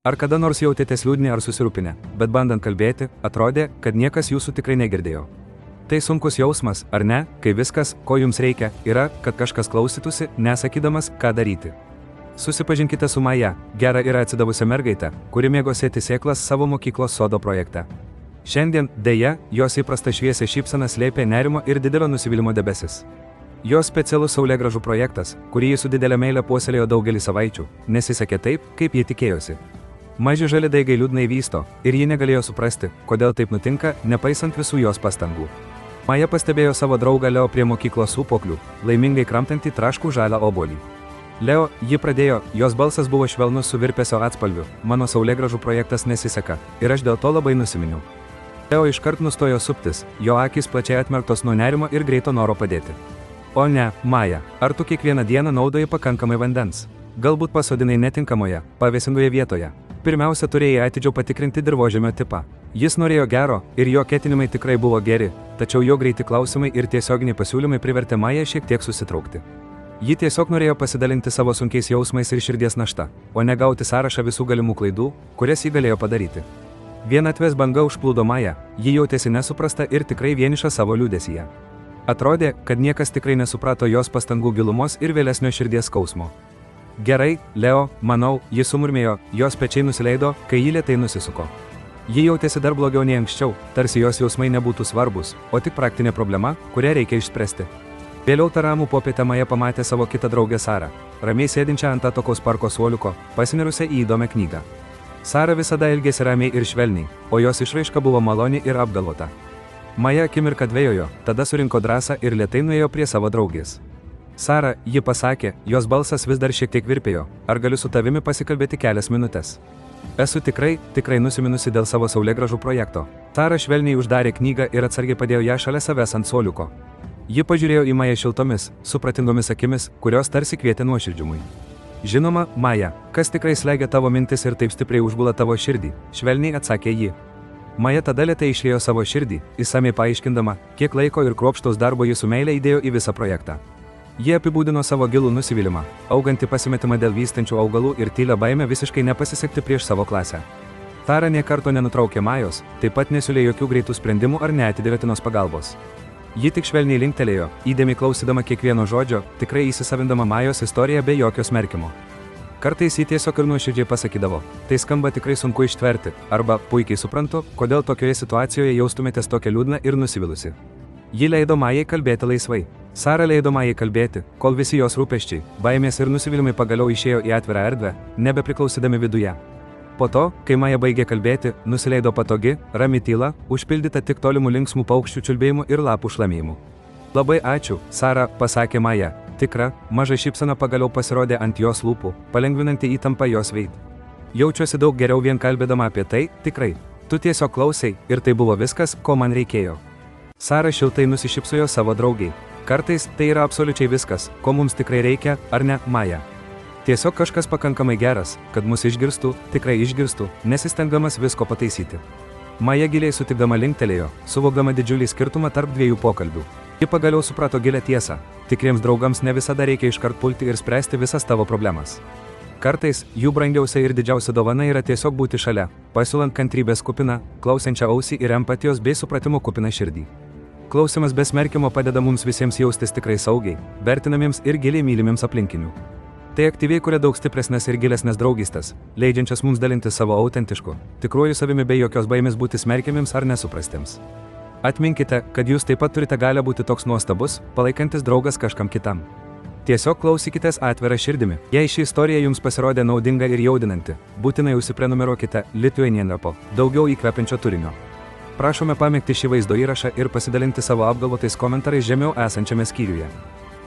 Ar kada nors jautėtės liūdni ar susirūpinę, bet bandant kalbėti, atrodė, kad niekas jūsų tikrai negirdėjo? Tai sunkus jausmas, ar ne, kai viskas, ko jums reikia, yra, kad kažkas klausytųsi, nesakydamas, ką daryti. Susipažinkite su Maja, gera ir atsidavusią mergaitę, kuri mėgo sėti sėklas savo mokyklos sodo projekte. Šiandien, deja, jos įprasta šviesią šypseną slėpė nerimo ir didelio nusivylimo debesis. Jos specialus saulėgrąžų projektas, kurį ji su didelė meile puoselėjo daugelį savaičių, nesisekė taip, kaip ji tikėjosi. Maži žali daigai liūdnai vysto, ir ji negalėjo suprasti, kodėl taip nutinka, nepaisant visų jos pastangų. Maja pastebėjo savo draugą Leo prie mokyklos sūpuoklių, laimingai kramtantį traškų žalią obuolį. Leo, ji pradėjo, jos balsas buvo švelnus su virpesio atspalviu, mano saulėgrąžų projektas nesiseka, ir aš dėl to labai nusiminiau. Leo iškart nustojo suptis, jo akys plačiai atmerktos nuo nerimo ir greito noro padėti. O ne, Maja, ar tu kiekvieną dieną naudoji pakankamai vandens? Galbūt pasodinai netinkamoje, pavėsingoje vietoje. Pirmiausia, turėjai atidžiau patikrinti dirvožemio tipą. Jis norėjo gero, ir jo ketinimai tikrai buvo geri, tačiau jo greiti klausimai ir tiesioginiai pasiūlymai privertė Mają šiek tiek susitraukti. Ji tiesiog norėjo pasidalinti savo sunkiais jausmais ir širdies našta, o ne gauti sąrašą visų galimų klaidų, kurias ji galėjo padaryti. Vienatvės banga užplūdo Mają, ji jautėsi nesuprasta ir tikrai vieniša savo liūdesyje. Atrodė, kad niekas tikrai nesuprato jos pastangų gilumos ir vėlesnio širdies skausmo. Gerai, Leo, manau, ji sumurmėjo, jos pečiai nusileido, kai ji lėtai nusisuko. Ji jautėsi dar blogiau nei anksčiau, tarsi jos jausmai nebūtų svarbus, o tik praktinė problema, kurią reikia išspręsti. Vėliau tą ramų popietę Maja pamatė savo kitą draugę Sarą, ramiai sėdinčią ant atokaus parko suoliuko, pasinirusią į įdomią knygą. Sara visada elgėsi ramiai ir švelniai, o jos išraiška buvo maloni ir apgalvota. Maja akimirką dvejojo, tada surinko drąsą ir lėtai nuėjo prie savo draugės. Sara, ji pasakė, jos balsas vis dar šiek tiek virpėjo, ar galiu su tavimi pasikalbėti kelias minutės? Esu tikrai nusiminusi dėl savo saulėgrąžų projekto. Sara švelniai uždarė knygą ir atsargiai padėjo ją šalia savęs ant suoliuko. Ji pažiūrėjo į Mają šiltomis, supratingomis akimis, kurios tarsi kvietė nuoširdžiumui. Žinoma, Maja, kas tikrai slegia tavo mintis ir taip stipriai užgula tavo širdį, švelniai atsakė ji. Maja tada lėtai išliejo savo širdį, išsamiai paaiškindama, kiek laiko ir kruopštaus darbo ji su meile įdėjo į visą projektą. Jie apibūdino savo gilų nusivylimą, augantį pasimetimą dėl vystančių augalų ir tylę baimę visiškai nepasisekti prieš savo klasę. Sara nė karto nenutraukė Majos, taip pat nesiūlė jokių greitų sprendimų ar neatidėliotinos pagalbos. Ji tik švelniai linktelėjo, įdėmiai klausydama kiekvieno žodžio, tikrai įsisavindama Majos istoriją be jokio smerkimo. Kartais ji tiesiog ir nuoširdžiai pasakydavo, tai skamba tikrai sunku ištverti, arba puikiai suprantu, kodėl tokioje situacijoje jaustumėtės tokia liūdna ir nusivylusi. Ji leido Majai kalbėti laisvai. Sara leido Majai kalbėti, kol visi jos rūpesčiai, baimės ir nusivylimai pagaliau išėjo į atvirą erdvę, nebepriklausydami viduje. Po to, kai Maja baigė kalbėti, nusileido patogi, rami tyla, užpildyta tik tolimų linksmų paukščių čiulbėjimų ir lapų šlamėjimų. Labai ačiū, Sara, pasakė Maja, tikra, maža šypsena pagaliau pasirodė ant jos lūpų, palengvinanti įtampą jos veid. Jaučiuosi daug geriau vien kalbėdama apie tai, tikrai. Tu tiesiog klausei, ir tai buvo viskas, ko man reikėjo. Sara šiltai nusišypsojo savo draugiai. Kartais tai yra absoliučiai viskas, ko mums tikrai reikia, ar ne, Maja. Tiesiog kažkas pakankamai geras, kad mus išgirstų, tikrai išgirstų, nesistengdamas visko pataisyti. Maja giliai sutikdama linktelėjo, suvokdama didžiulį skirtumą tarp dviejų pokalbių. Ji pagaliau suprato gilią tiesą, tikriems draugams ne visada reikia iškart pulti ir spręsti visas tavo problemas. Kartais, jų brangiausia ir didžiausia dovana yra tiesiog būti šalia, pasiūlant kantrybės kupiną, klausiančią ausį ir empatijos bei supratimo kupiną širdį. Klausimas be smerkimo padeda mums visiems jaustis tikrai saugiai, vertinamiems ir giliai mylimiems aplinkinių. Tai aktyviai kuria daug stipresnės ir gilesnės draugystės, leidžiančias mums dalinti savo autentišku, tikruoju savimi be jokios baimės būti smerkiamiems ar nesuprastiems. Atminkite, kad jūs taip pat turite galią būti toks nuostabus, palaikantis draugas kažkam kitam. Tiesiog klausykitės atvirą širdimi. Jei ši istorija jums pasirodė naudinga ir jaudinanti, būtinai užsiprenumeruokite Lithuanian.po, daugiau įkvepiančio turinio. Prašome pamėgti šį vaizdo įrašą ir pasidalinti savo apgalvotais komentarais žemiau esančiame skyriuje.